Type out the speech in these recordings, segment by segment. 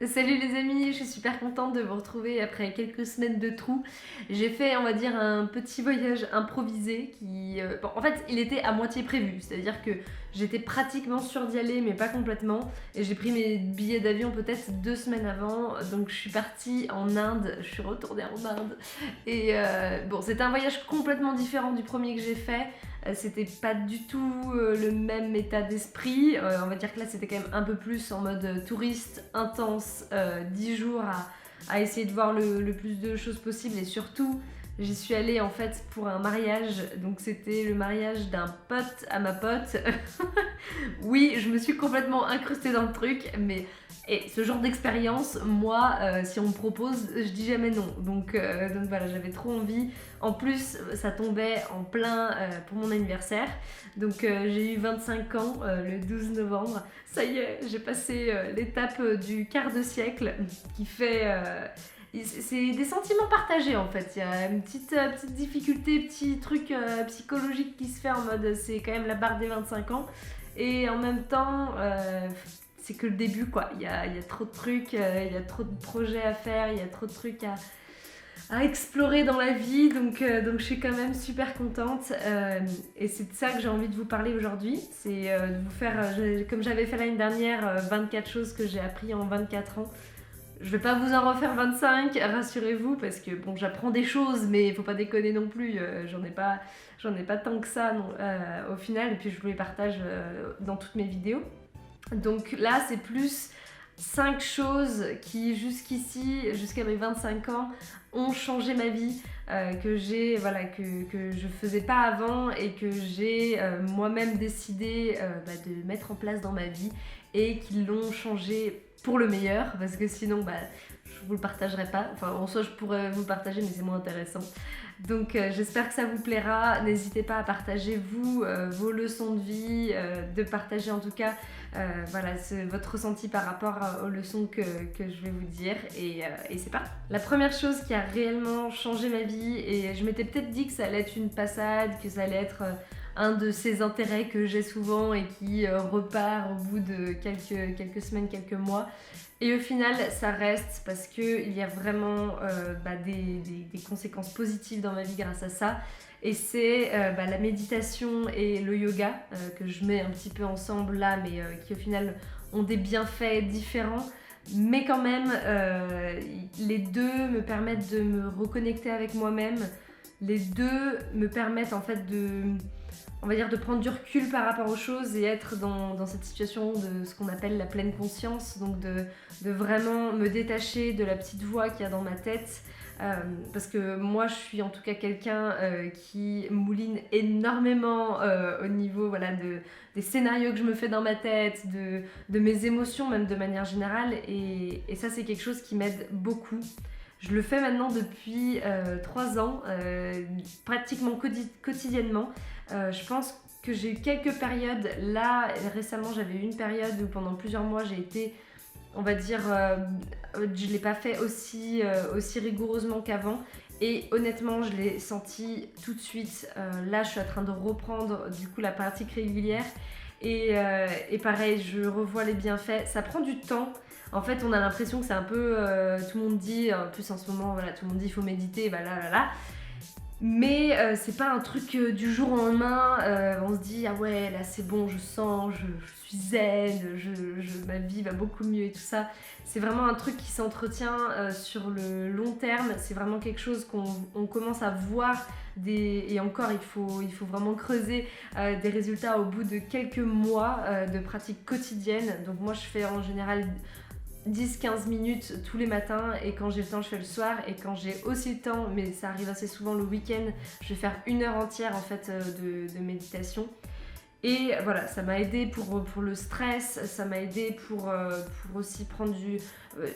Salut les amis, je suis super contente de vous retrouver après quelques semaines de trou. J'ai fait, on va dire, un petit voyage improvisé qui... bon, en fait, il était à moitié prévu, c'est-à-dire que j'étais pratiquement sûre d'y aller, mais pas complètement. Et j'ai pris mes billets d'avion peut-être 2 semaines avant, donc je suis partie en Inde, je suis retournée en Inde. Et bon, c'était un voyage complètement différent du premier que j'ai fait. C'était pas du tout le même état d'esprit. On va dire que là, c'était quand même un peu plus en mode touriste intense, 10 jours à essayer de voir le plus de choses possible. Et surtout, j'y suis allée en fait pour un mariage. Donc, c'était le mariage d'un pote à ma pote. Oui, je me suis complètement incrustée dans le truc, mais et ce genre d'expérience, moi, si on me propose, je dis jamais non. Donc voilà, j'avais trop envie. En plus, ça tombait en plein pour mon anniversaire. Donc j'ai eu 25 ans le 12 novembre. Ça y est, j'ai passé l'étape du quart de siècle qui fait... c'est des sentiments partagés en fait. Il y a une petite difficulté, petit truc psychologique qui se fait en mode c'est quand même la barre des 25 ans. Et en même temps, c'est que le début quoi. Il y a trop de trucs, il y a trop de projets à faire, il y a trop de trucs à explorer dans la vie, donc je suis quand même super contente et c'est de ça que j'ai envie de vous parler aujourd'hui, c'est de vous faire, comme j'avais fait l'année dernière, 24 choses que j'ai appris en 24 ans. Je vais pas vous en refaire 25, rassurez-vous, parce que bon, j'apprends des choses, mais il faut pas déconner non plus, j'en ai pas tant que ça non, au final, et puis je vous les partage dans toutes mes vidéos. Donc là, c'est plus 5 choses qui jusqu'ici, jusqu'à mes 25 ans, ont changé ma vie, que je faisais pas avant et que j'ai moi-même décidé de mettre en place dans ma vie et qui l'ont changé pour le meilleur parce que sinon je vous le partagerai pas. Enfin en soi je pourrais vous le partager mais c'est moins intéressant. Donc j'espère que ça vous plaira. N'hésitez pas à partager vous vos leçons de vie, de partager en tout cas votre ressenti par rapport aux leçons que je vais vous dire et c'est parti. La première chose qui a réellement changé ma vie, et je m'étais peut-être dit que ça allait être une passade, que ça allait être un de ces intérêts que j'ai souvent et qui repart au bout de quelques semaines, quelques mois. Et au final, ça reste parce qu'il y a vraiment des conséquences positives dans ma vie grâce à ça. Et c'est la méditation et le yoga que je mets un petit peu ensemble là, mais qui au final ont des bienfaits différents. Mais quand même, les deux me permettent de me reconnecter avec moi-même. Les deux me permettent en fait on va dire de prendre du recul par rapport aux choses et être dans cette situation de ce qu'on appelle la pleine conscience, donc de vraiment me détacher de la petite voix qu'il y a dans ma tête. Parce que moi je suis en tout cas quelqu'un qui mouline énormément au niveau des scénarios que je me fais dans ma tête, de mes émotions même de manière générale et ça c'est quelque chose qui m'aide beaucoup. Je le fais maintenant depuis 3 ans, pratiquement quotidiennement. Je pense que j'ai eu quelques périodes. Là, récemment, j'avais eu une période où pendant plusieurs mois, j'ai été, on va dire, je ne l'ai pas fait aussi rigoureusement qu'avant. Et honnêtement, je l'ai senti tout de suite. Là, je suis en train de reprendre du coup la pratique régulière. Et pareil, je revois les bienfaits. Ça prend du temps. En fait, on a l'impression que c'est un peu... tout le monde dit, en plus en ce moment, voilà, tout le monde dit il faut méditer, là. Mais c'est pas un truc du jour au lendemain, on se dit ah ouais là c'est bon, je sens, je suis zen, ma vie va beaucoup mieux et tout ça. C'est vraiment un truc qui s'entretient sur le long terme, c'est vraiment quelque chose qu'on commence à voir et encore il faut vraiment creuser des résultats au bout de quelques mois de pratique quotidienne. Donc moi je fais en général 10-15 minutes tous les matins et quand j'ai le temps je fais le soir et quand j'ai aussi le temps, mais ça arrive assez souvent le week-end, je vais faire 1 heure entière en fait de méditation. Et voilà, ça m'a aidé pour le stress, ça m'a aidé pour aussi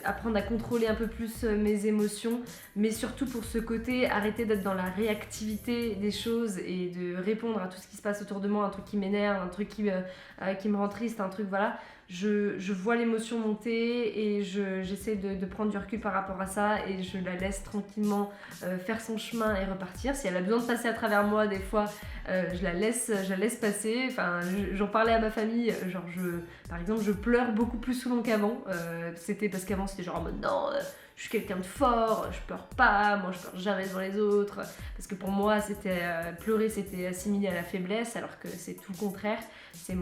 apprendre à contrôler un peu plus mes émotions, mais surtout pour ce côté, arrêter d'être dans la réactivité des choses et de répondre à tout ce qui se passe autour de moi, un truc qui m'énerve, un truc qui me rend triste, un truc voilà. je vois l'émotion monter et j'essaie de prendre du recul par rapport à ça et je la laisse tranquillement faire son chemin et repartir. Si elle a besoin de passer à travers moi, des fois, je la laisse passer. Enfin, j'en parlais à ma famille, genre par exemple, je pleure beaucoup plus souvent qu'avant. C'était parce qu'avant, c'était genre en mode non, je suis quelqu'un de fort, je pleure pas, moi je pleure jamais devant les autres. Parce que pour moi, pleurer, c'était assimilé à la faiblesse, alors que c'est tout le contraire. C'est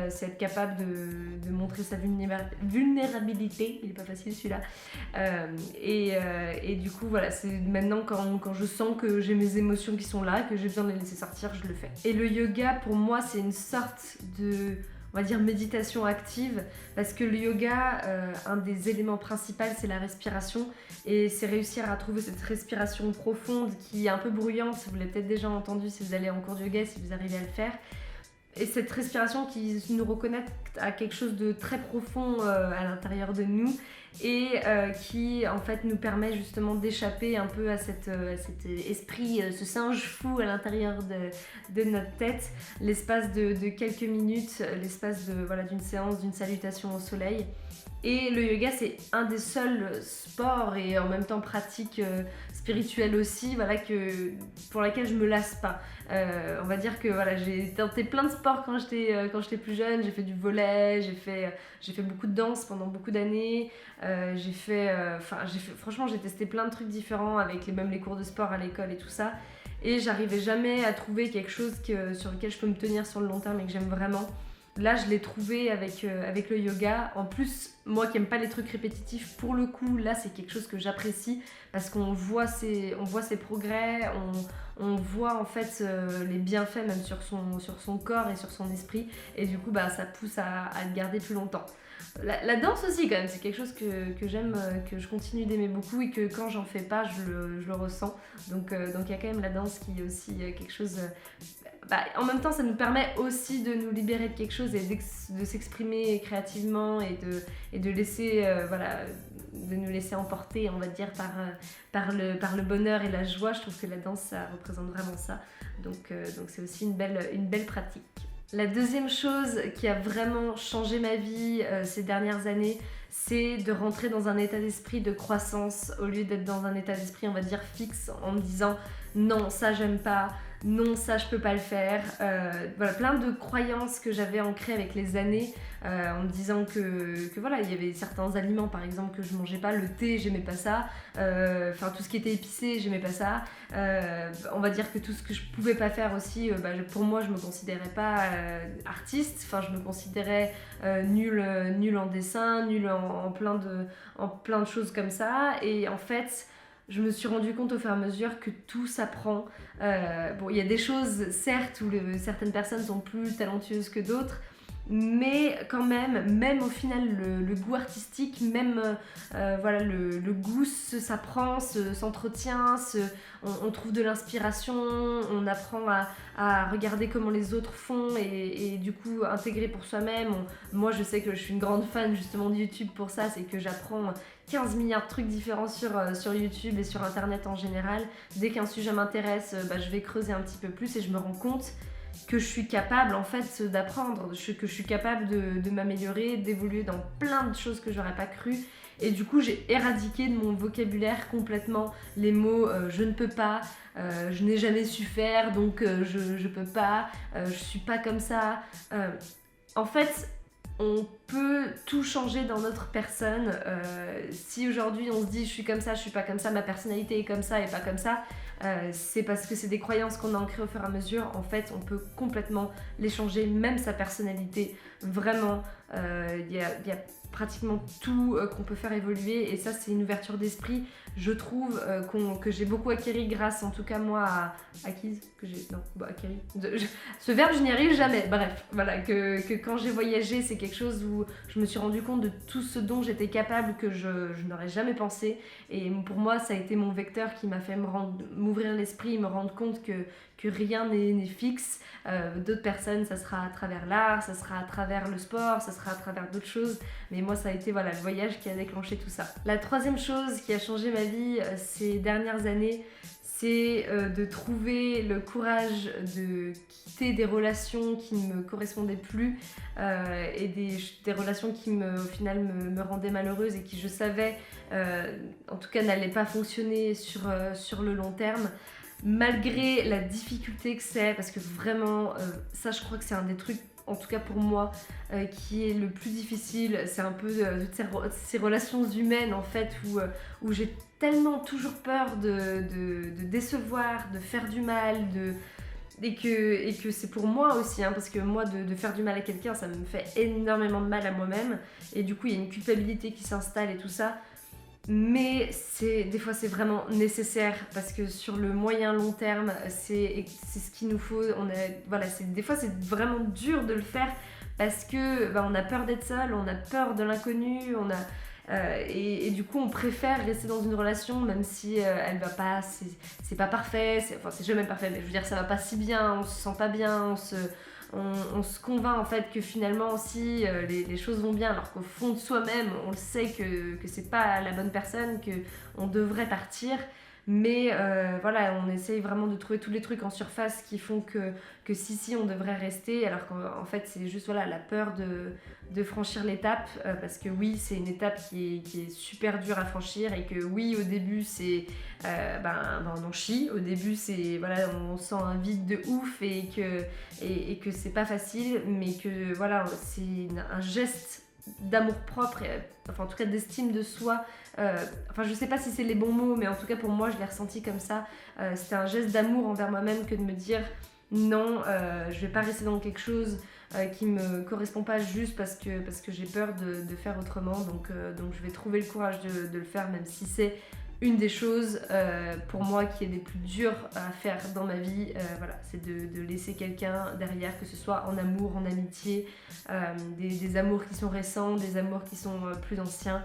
c'est être capable de montrer sa vulnérabilité. Il est pas facile celui-là. Et du coup, voilà, c'est maintenant quand je sens que j'ai mes émotions qui sont là, que j'ai besoin de les laisser sortir, je le fais. Et le yoga, pour moi, c'est une sorte de, on va dire, méditation active, parce que le yoga, un des éléments principaux, c'est la respiration, et c'est réussir à trouver cette respiration profonde qui est un peu bruyante. Vous l'avez peut-être déjà entendu si vous allez en cours de yoga, si vous arrivez à le faire. Et cette respiration qui nous reconnecte à quelque chose de très profond à l'intérieur de nous et qui en fait nous permet justement d'échapper un peu à cet esprit, ce singe fou à l'intérieur de notre tête, l'espace de quelques minutes, l'espace d'une séance, d'une salutation au soleil. Et le yoga, c'est un des seuls sports et en même temps pratiques spirituelles aussi, pour laquelle je me lasse pas. On va dire que j'ai tenté plein de sports quand j'étais plus jeune. J'ai fait du volley, j'ai fait beaucoup de danse pendant beaucoup d'années. Franchement, j'ai testé plein de trucs différents avec même les cours de sport à l'école et tout ça. Et j'arrivais jamais à trouver quelque chose sur lequel je peux me tenir sur le long terme et que j'aime vraiment. Là, je l'ai trouvé avec le yoga. En plus, moi qui n'aime pas les trucs répétitifs, pour le coup, là, c'est quelque chose que j'apprécie parce qu'on voit ses progrès, on voit en fait les bienfaits même sur son corps et sur son esprit. Et du coup, ça pousse à le garder plus longtemps. La danse aussi, quand même, c'est quelque chose que j'aime, que je continue d'aimer beaucoup et que quand j'en fais pas, je le ressens. Donc il y a quand même la danse qui est aussi quelque chose... en même temps, ça nous permet aussi de nous libérer de quelque chose et de s'exprimer créativement et de laisser, de nous laisser emporter, on va dire, par le bonheur et la joie. Je trouve que la danse, ça représente vraiment ça. Donc c'est aussi une belle pratique. La deuxième chose qui a vraiment changé ma vie ces dernières années, c'est de rentrer dans un état d'esprit de croissance au lieu d'être dans un état d'esprit, on va dire, fixe, en me disant non, ça j'aime pas, non, ça je peux pas le faire. Plein de croyances que j'avais ancrées avec les années en me disant que il y avait certains aliments par exemple que je mangeais pas, le thé j'aimais pas ça, tout ce qui était épicé j'aimais pas ça. On va dire que tout ce que je pouvais pas faire aussi, pour moi je me considérais pas artiste, je me considérais nulle en dessin, nulle en plein de choses comme ça. Et en fait je me suis rendu compte au fur et à mesure que tout s'apprend. Il y a des choses, certes, où certaines personnes sont plus talentueuses que d'autres, mais quand même au final, le goût artistique, même le goût s'apprend, s'entretient, on trouve de l'inspiration, on apprend à regarder comment les autres font et du coup intégrer pour soi-même. Moi, je sais que je suis une grande fan justement de YouTube pour ça, c'est que j'apprends 15 milliards de trucs différents sur YouTube et sur internet en général. Dès qu'un sujet m'intéresse, je vais creuser un petit peu plus et je me rends compte que je suis capable en fait d'apprendre, que je suis capable de m'améliorer, d'évoluer dans plein de choses que j'aurais pas cru. Et du coup, j'ai éradiqué de mon vocabulaire complètement les mots je ne peux pas, je n'ai jamais su faire, donc je peux pas, je suis pas comme ça. En fait, on peut tout changer dans notre personne. Si aujourd'hui on se dit je suis comme ça, je suis pas comme ça, ma personnalité est comme ça et pas comme ça, c'est parce que c'est des croyances qu'on a ancrées au fur et à mesure. En fait, on peut complètement les changer, même sa personnalité. Vraiment, il y a pratiquement tout qu'on peut faire évoluer et ça c'est une ouverture d'esprit, je trouve, que j'ai beaucoup acquéri grâce en tout cas moi à acquise, acquéri, ce verbe je n'y arrive jamais, bref, que quand j'ai voyagé c'est quelque chose où je me suis rendu compte de tout ce dont j'étais capable que je n'aurais jamais pensé et pour moi ça a été mon vecteur qui m'a fait m'ouvrir l'esprit, me rendre compte que rien n'est fixe. D'autres personnes, ça sera à travers l'art, ça sera à travers le sport, ça sera à travers d'autres choses. Mais moi, ça a été le voyage qui a déclenché tout ça. La troisième chose qui a changé ma vie ces dernières années, c'est de trouver le courage de quitter des relations qui ne me correspondaient plus et des relations qui au final me rendaient malheureuse et qui je savais en tout cas n'allaient pas fonctionner sur le long terme. Malgré la difficulté que c'est, parce que vraiment, ça je crois que c'est un des trucs, en tout cas pour moi, qui est le plus difficile, c'est un peu toutes ces relations humaines en fait, où j'ai tellement toujours peur de décevoir, de faire du mal, et que c'est pour moi aussi, hein, parce que moi de faire du mal à quelqu'un, ça me fait énormément de mal à moi-même, et du coup il y a une culpabilité qui s'installe et tout ça. Mais des fois c'est vraiment nécessaire parce que sur le moyen long terme c'est ce qu'il nous faut. Des fois c'est vraiment dur de le faire parce que on a peur d'être seul, on a peur de l'inconnu, et du coup on préfère rester dans une relation même si elle va pas, c'est pas parfait, c'est jamais parfait, mais je veux dire ça va pas si bien, on se sent pas bien, on se convainc en fait que finalement aussi les choses vont bien, alors qu'au fond de soi-même on le sait que c'est pas la bonne personne, qu'on devrait partir, mais on essaye vraiment de trouver tous les trucs en surface qui font que si on devrait rester, alors qu'en fait c'est juste la peur de franchir l'étape, parce que oui c'est une étape qui est super dure à franchir, et que oui au début c'est on en chie, au début c'est on sent un vide de ouf et que c'est pas facile, mais que c'est un geste d'amour propre, en tout cas d'estime de soi, je sais pas si c'est les bons mots, mais en tout cas pour moi je l'ai ressenti comme ça. C'était un geste d'amour envers moi-même que de me dire non, je vais pas rester dans quelque chose qui me correspond pas juste parce que j'ai peur de faire autrement, donc je vais trouver le courage de le faire, même si c'est une des choses pour moi qui est des plus dures à faire dans ma vie, c'est de laisser quelqu'un derrière, que ce soit en amour, en amitié, des amours qui sont récents, des amours qui sont plus anciens.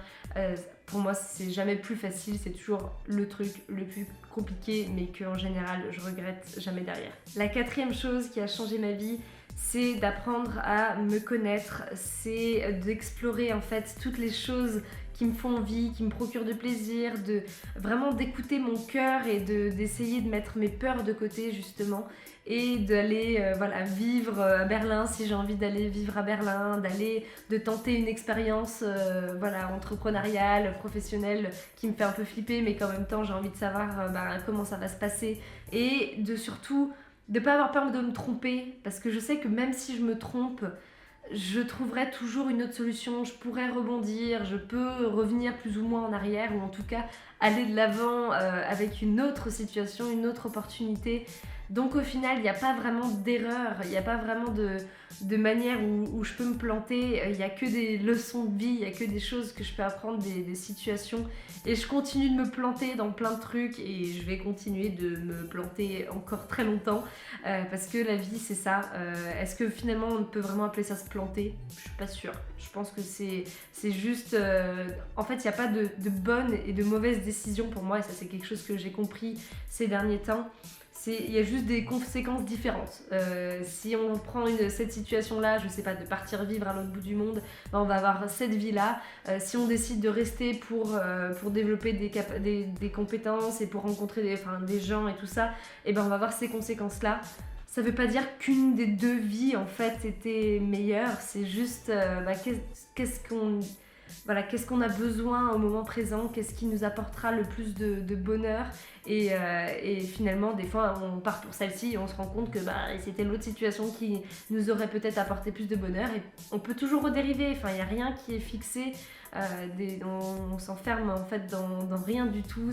Pour moi c'est jamais plus facile, c'est toujours le truc le plus compliqué, mais qu'en général je regrette jamais derrière. La quatrième chose qui a changé ma vie, c'est d'apprendre à me connaître, c'est d'explorer en fait toutes les choses qui me font envie, qui me procurent du plaisir, vraiment d'écouter mon cœur et d'essayer de mettre mes peurs de côté justement, et d'aller vivre à Berlin si j'ai envie d'aller vivre à Berlin, de tenter une expérience entrepreneuriale, professionnelle, qui me fait un peu flipper, mais qu'en même temps j'ai envie de savoir comment ça va se passer, et surtout de pas avoir peur de me tromper, parce que je sais que même si je me trompe, je trouverai toujours une autre solution, je pourrais rebondir, je peux revenir plus ou moins en arrière, ou en tout cas aller de l'avant avec une autre situation, une autre opportunité. Donc au final, il n'y a pas vraiment d'erreur, il n'y a pas vraiment de manière où je peux me planter, il n'y a que des leçons de vie, il n'y a que des choses que je peux apprendre, des situations. Et je continue de me planter dans plein de trucs, et je vais continuer de me planter encore très longtemps, parce que la vie c'est ça. Est-ce que finalement on peut vraiment appeler ça se planter ? Je suis pas sûre. Je pense que c'est juste... en fait il n'y a pas de bonnes et de mauvaises décisions pour moi, et ça c'est quelque chose que j'ai compris ces derniers temps. Il y a juste des conséquences différentes. Si on prend cette situation-là, je sais pas, de partir vivre à l'autre bout du monde, on va avoir cette vie-là. Si on décide de rester pour développer des compétences et pour rencontrer des gens et tout ça, on va avoir ces conséquences-là. Ça veut pas dire qu'une des deux vies en fait était meilleure, c'est juste qu'est-ce qu'on a besoin au moment présent, qu'est-ce qui nous apportera le plus de bonheur, et finalement des fois on part pour celle-ci et on se rend compte que c'était l'autre situation qui nous aurait peut-être apporté plus de bonheur, et on peut toujours redériver, il n'y a rien qui est fixé, on s'enferme en fait dans rien du tout,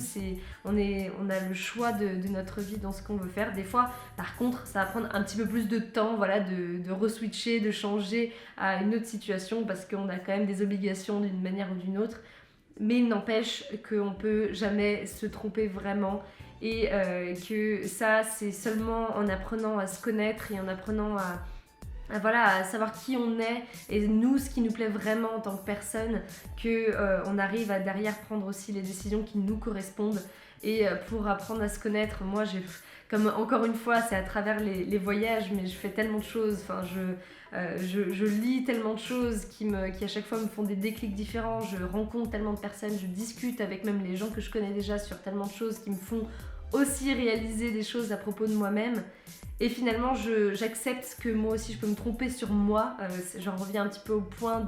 on a le choix de notre vie dans ce qu'on veut faire. Des fois par contre ça va prendre un petit peu plus de temps de re-switcher, de changer à une autre situation, parce qu'on a quand même des obligations d'une manière ou d'une autre, mais il n'empêche qu'on peut jamais se tromper vraiment, et que ça c'est seulement en apprenant à se connaître et en apprenant à savoir qui on est et nous ce qui nous plaît vraiment en tant que personne, qu'on arrive à derrière prendre aussi les décisions qui nous correspondent. Et pour apprendre à se connaître, moi comme encore une fois c'est à travers les voyages, mais je fais tellement de choses, je lis tellement de choses qui à chaque fois me font des déclics différents, je rencontre tellement de personnes, je discute avec même les gens que je connais déjà sur tellement de choses qui me font aussi réaliser des choses à propos de moi-même. Et finalement, j'accepte que moi aussi, je peux me tromper sur moi. J'en reviens un petit peu au point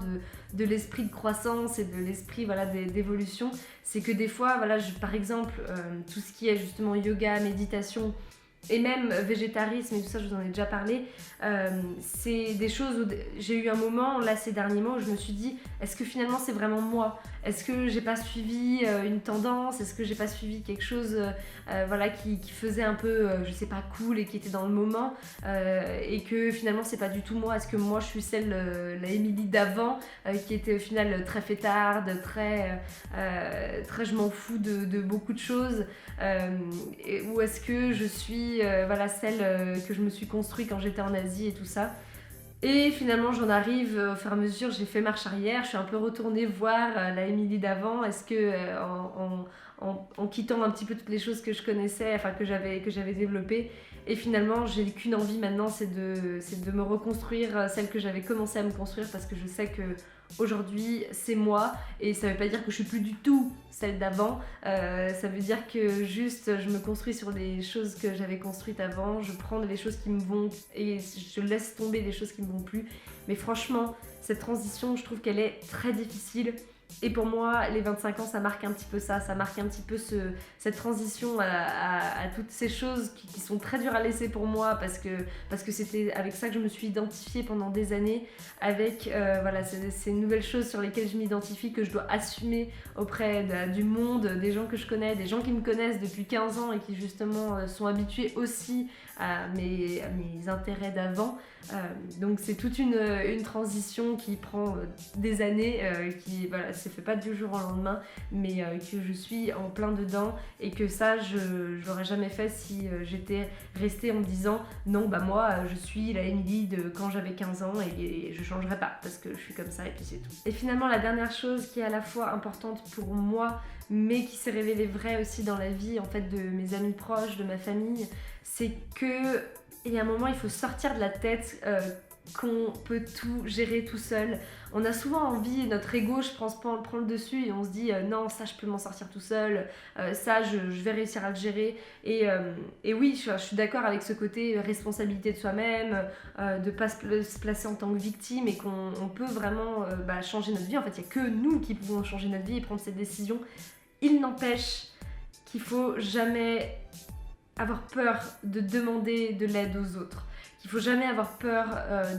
de l'esprit de croissance et de l'esprit voilà, d'évolution. C'est que des fois, voilà, par exemple, tout ce qui est justement yoga, méditation, et même végétarisme et tout ça, je vous en ai déjà parlé, c'est des choses où j'ai eu un moment là ces derniers mois où je me suis dit, est-ce que finalement c'est vraiment moi? Est-ce que j'ai pas suivi une tendance? Est-ce que j'ai pas suivi quelque chose voilà, qui faisait un peu, je sais pas, cool et qui était dans le moment, et que finalement c'est pas du tout moi? Est-ce que moi je suis celle, la Émilie d'avant, qui était au final très fêtarde, très je m'en fous de beaucoup de choses, ou est-ce que je suis voilà, celle que je me suis construite quand j'étais en Asie et tout ça? Et finalement, j'en arrive au fur et à mesure, j'ai fait marche arrière, je suis un peu retournée voir la Émilie d'avant. Est-ce que en quittant un petit peu toutes les choses que je connaissais, enfin que j'avais développées, et finalement, j'ai qu'une envie maintenant, c'est de me reconstruire celle que j'avais commencé à me construire, parce que je sais que aujourd'hui c'est moi, et ça veut pas dire que je suis plus du tout celle d'avant, ça veut dire que juste je me construis sur les choses que j'avais construites avant, je prends les choses qui me vont et je laisse tomber les choses qui me vont plus. Mais franchement, cette transition, je trouve qu'elle est très difficile. Et pour moi, les 25 ans, ça marque un petit peu ça marque un petit peu cette transition à toutes ces choses qui sont très dures à laisser pour moi, parce que c'était avec ça que je me suis identifiée pendant des années, avec voilà, ces nouvelles choses sur lesquelles je m'identifie, que je dois assumer auprès du monde, des gens que je connais, des gens qui me connaissent depuis 15 ans et qui justement sont habitués aussi à mes intérêts d'avant. Donc c'est toute une transition qui prend des années, qui voilà, se fait pas du jour au lendemain, mais que je suis en plein dedans, et que ça je l'aurais jamais fait si j'étais restée en me disant non, bah moi je suis la Émilie de quand j'avais 15 ans et je changerai pas parce que je suis comme ça et puis c'est tout. Et finalement, la dernière chose qui est à la fois importante pour moi mais qui s'est révélée vraie aussi dans la vie en fait de mes amis proches, de ma famille, c'est que il y a un moment, il faut sortir de la tête qu'on peut tout gérer tout seul. On a souvent envie, notre ego, je pense, prend le dessus, et on se dit non, ça je peux m'en sortir tout seul, ça je vais réussir à le gérer. Et oui, je suis d'accord avec ce côté responsabilité de soi-même, de ne pas se placer en tant que victime, et qu'on peut vraiment changer notre vie. En fait, il n'y a que nous qui pouvons changer notre vie et prendre cette décision. Il n'empêche qu'il faut jamais avoir peur de demander de l'aide aux autres, qu'il faut jamais avoir peur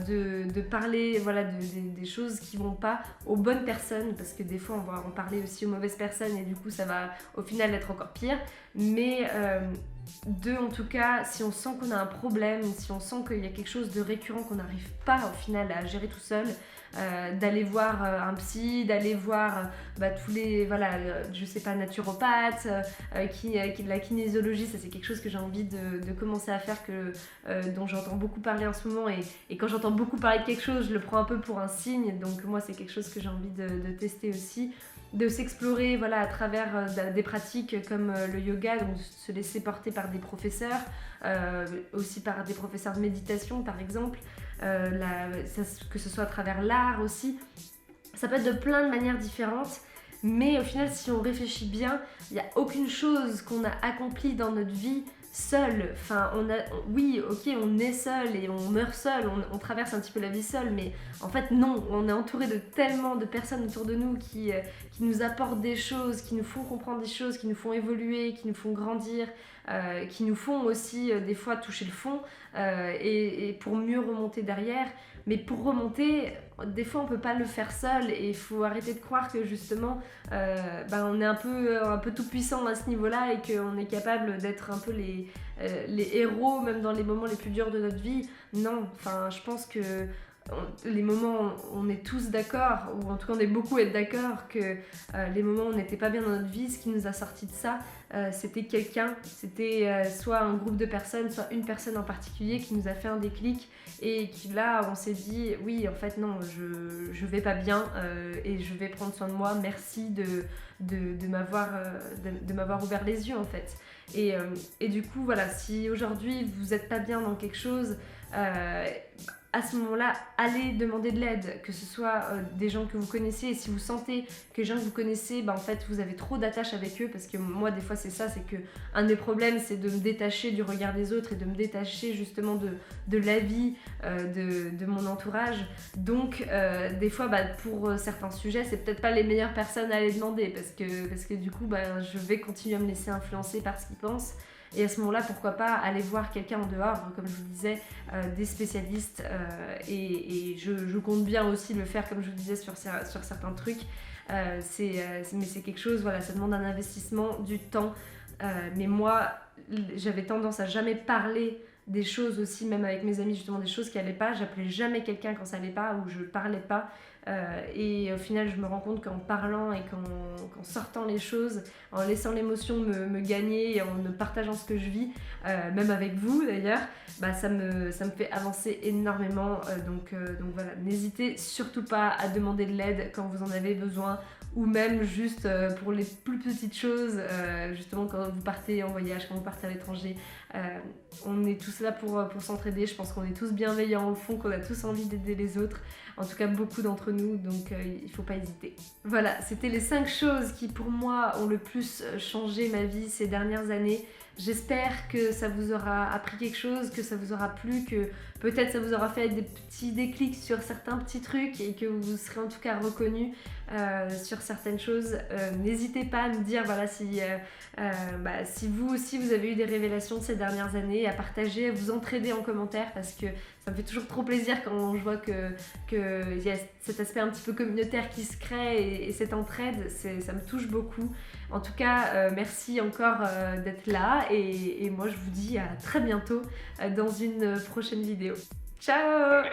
de parler voilà, des choses qui vont pas aux bonnes personnes, parce que des fois on va en parler aussi aux mauvaises personnes et du coup ça va au final être encore pire. Mais en tout cas, si on sent qu'on a un problème, si on sent qu'il y a quelque chose de récurrent qu'on n'arrive pas au final à gérer tout seul, d'aller voir un psy, d'aller voir tous les, voilà, je sais pas, naturopathes, de la kinésiologie. Ça c'est quelque chose que j'ai envie de commencer à faire, dont j'entends beaucoup parler en ce moment, et quand j'entends beaucoup parler de quelque chose, je le prends un peu pour un signe. Donc moi c'est quelque chose que j'ai envie de tester aussi, de s'explorer voilà, à travers des pratiques comme le yoga, donc se laisser porter par des professeurs, aussi par des professeurs de méditation par exemple, que ce soit à travers l'art aussi. Ça peut être de plein de manières différentes, mais au final si on réfléchit bien, il n'y a aucune chose qu'on a accomplie dans notre vie seul. Enfin, oui, ok, on est seul et on meurt seul, on traverse un petit peu la vie seul, mais en fait non, on est entouré de tellement de personnes autour de nous qui nous apportent des choses, qui nous font comprendre des choses, qui nous font évoluer, qui nous font grandir, qui nous font aussi des fois toucher le fond, et pour mieux remonter derrière. Mais pour remonter, des fois on peut pas le faire seul, et il faut arrêter de croire que justement on est un peu tout puissant à ce niveau-là, et qu'on est capable d'être un peu les héros même dans les moments les plus durs de notre vie. Non, enfin je pense que les moments où on est tous d'accord, ou en tout cas on est beaucoup à être d'accord que les moments où on n'était pas bien dans notre vie, ce qui nous a sorti de ça, c'était quelqu'un, c'était soit un groupe de personnes, soit une personne en particulier qui nous a fait un déclic, et qui là on s'est dit oui en fait non, je vais pas bien, et je vais prendre soin de moi, merci de m'avoir ouvert les yeux en fait. Et du coup voilà, si aujourd'hui vous êtes pas bien dans quelque chose, à ce moment-là, allez demander de l'aide, que ce soit des gens que vous connaissez, et si vous sentez que les gens que vous connaissez, en fait, vous avez trop d'attache avec eux, parce que moi, des fois, c'est ça, c'est que un des problèmes, c'est de me détacher du regard des autres et de me détacher justement de l'avis de mon entourage. Donc, des fois, pour certains sujets, c'est peut-être pas les meilleures personnes à aller demander, parce que du coup, je vais continuer à me laisser influencer par ce qu'ils pensent. Et à ce moment-là, pourquoi pas aller voir quelqu'un en dehors, comme je vous disais, des spécialistes. Et je compte bien aussi le faire, comme je vous disais, sur certains trucs. Mais c'est quelque chose, voilà, ça demande un investissement, du temps. Mais moi, j'avais tendance à jamais parler des choses aussi, même avec mes amis, justement des choses qui allaient pas. J'appelais jamais quelqu'un quand ça allait pas, ou je parlais pas. Et au final, je me rends compte qu'en parlant et qu'en sortant les choses, en laissant l'émotion me gagner et en me partageant ce que je vis, même avec vous d'ailleurs, ça me fait avancer énormément. Donc voilà, n'hésitez surtout pas à demander de l'aide quand vous en avez besoin, ou même juste pour les plus petites choses, justement quand vous partez en voyage, quand vous partez à l'étranger. On est tous là pour s'entraider. Je pense qu'on est tous bienveillants au fond, qu'on a tous envie d'aider les autres. En tout cas, beaucoup d'entre nous, donc il ne faut pas hésiter. Voilà, c'était les 5 choses qui pour moi ont le plus changé ma vie ces dernières années. J'espère que ça vous aura appris quelque chose, que ça vous aura plu, que peut-être ça vous aura fait des petits déclics sur certains petits trucs et que vous serez en tout cas reconnus sur certaines choses. N'hésitez pas à me dire voilà, si vous aussi vous avez eu des révélations de ces dernières années, à partager, à vous entraider en commentaire, parce que ça me fait toujours trop plaisir quand je vois qu'il y a cet aspect un petit peu communautaire qui se crée et cette entraide, ça me touche beaucoup. En tout cas, merci encore d'être là et moi je vous dis à très bientôt dans une prochaine vidéo. Ciao!